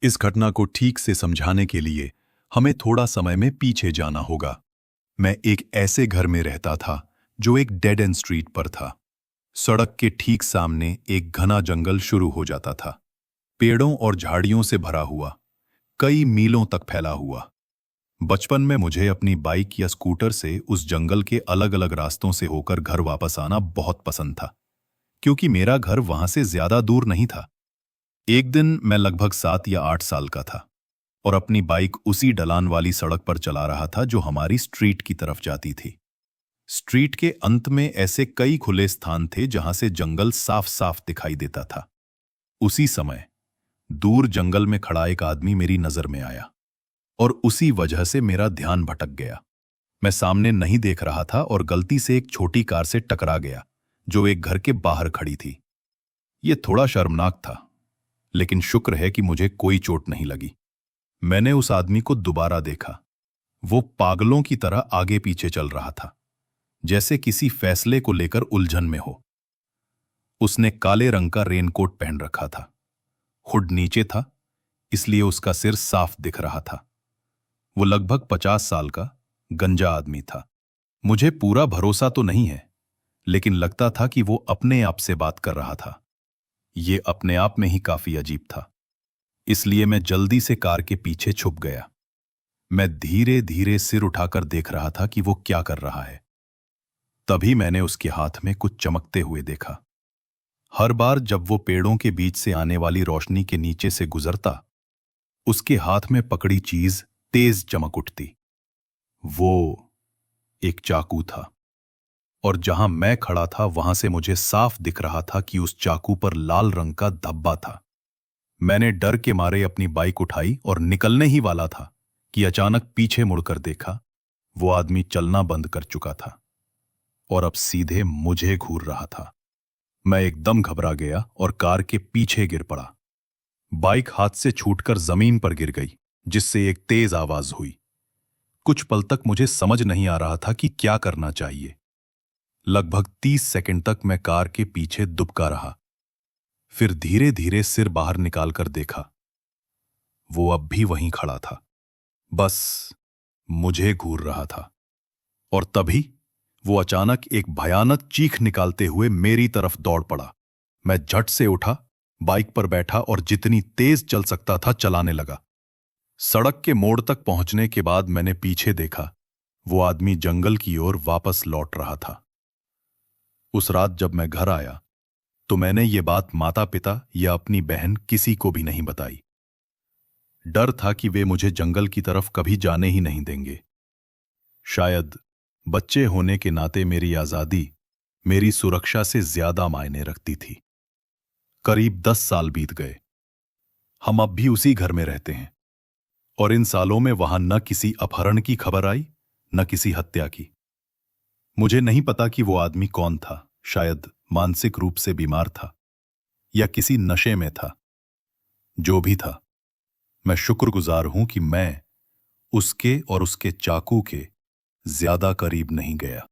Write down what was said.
इस घटना को ठीक से समझाने के लिए हमें थोड़ा समय में पीछे जाना होगा। मैं एक ऐसे घर में रहता था जो एक डेड एंड स्ट्रीट पर था। सड़क के ठीक सामने एक घना जंगल शुरू हो जाता था, पेड़ों और झाड़ियों से भरा हुआ, कई मीलों तक फैला हुआ। बचपन में मुझे अपनी बाइक या स्कूटर से उस जंगल के अलग अलग रास्तों से होकर घर वापस आना बहुत पसंद था, क्योंकि मेरा घर वहां से ज्यादा दूर नहीं था। एक दिन मैं लगभग 7 या 8 साल का था और अपनी बाइक उसी ढलान वाली सड़क पर चला रहा था जो हमारी स्ट्रीट की तरफ जाती थी। स्ट्रीट के अंत में ऐसे कई खुले स्थान थे जहां से जंगल साफ साफ दिखाई देता था। उसी समय दूर जंगल में खड़ा एक आदमी मेरी नजर में आया और उसी वजह से मेरा ध्यान भटक गया। मैं सामने नहीं देख रहा था और गलती से एक छोटी कार से टकरा गया जो एक घर के बाहर खड़ी थी। यह थोड़ा शर्मनाक था, लेकिन शुक्र है कि मुझे कोई चोट नहीं लगी। मैंने उस आदमी को दोबारा देखा। वो पागलों की तरह आगे पीछे चल रहा था, जैसे किसी फैसले को लेकर उलझन में हो। उसने काले रंग का रेनकोट पहन रखा था, हुड नीचे था, इसलिए उसका सिर साफ दिख रहा था। वो लगभग 50 साल का गंजा आदमी था। मुझे पूरा भरोसा तो नहीं है, लेकिन लगता था कि वो अपने आप से बात कर रहा था। ये अपने आप में ही काफी अजीब था, इसलिए मैं जल्दी से कार के पीछे छुप गया। मैं धीरे धीरे सिर उठाकर देख रहा था कि वो क्या कर रहा है। तभी मैंने उसके हाथ में कुछ चमकते हुए देखा। हर बार जब वो पेड़ों के बीच से आने वाली रोशनी के नीचे से गुजरता, उसके हाथ में पकड़ी चीज तेज चमक उठती। वो एक चाकू था, और जहां मैं खड़ा था वहां से मुझे साफ दिख रहा था कि उस चाकू पर लाल रंग का धब्बा था। मैंने डर के मारे अपनी बाइक उठाई और निकलने ही वाला था कि अचानक पीछे मुड़कर देखा। वो आदमी चलना बंद कर चुका था और अब सीधे मुझे घूर रहा था। मैं एकदम घबरा गया और कार के पीछे गिर पड़ा। बाइक हाथ से छूटकर जमीन पर गिर गई, जिससे एक तेज आवाज हुई। कुछ पल तक मुझे समझ नहीं आ रहा था कि क्या करना चाहिए। लगभग 30 सेकंड तक मैं कार के पीछे दुबका रहा, फिर धीरे धीरे सिर बाहर निकालकर देखा। वो अब भी वहीं खड़ा था, बस मुझे घूर रहा था। और तभी वो अचानक एक भयानक चीख निकालते हुए मेरी तरफ दौड़ पड़ा। मैं झट से उठा, बाइक पर बैठा और जितनी तेज चल सकता था चलाने लगा। सड़क के मोड़ तक पहुंचने के बाद मैंने पीछे देखा। वो आदमी जंगल की ओर वापस लौट रहा था। उस रात जब मैं घर आया तो मैंने ये बात माता पिता या अपनी बहन किसी को भी नहीं बताई। डर था कि वे मुझे जंगल की तरफ कभी जाने ही नहीं देंगे। शायद बच्चे होने के नाते मेरी आजादी मेरी सुरक्षा से ज्यादा मायने रखती थी। करीब 10 साल बीत गए। हम अब भी उसी घर में रहते हैं और इन सालों में वहां न किसी अपहरण की खबर आई, न किसी हत्या की। मुझे नहीं पता कि वो आदमी कौन था। शायद मानसिक रूप से बीमार था या किसी नशे में था। जो भी था, मैं शुक्रगुजार हूं कि मैं उसके और उसके चाकू के ज्यादा करीब नहीं गया।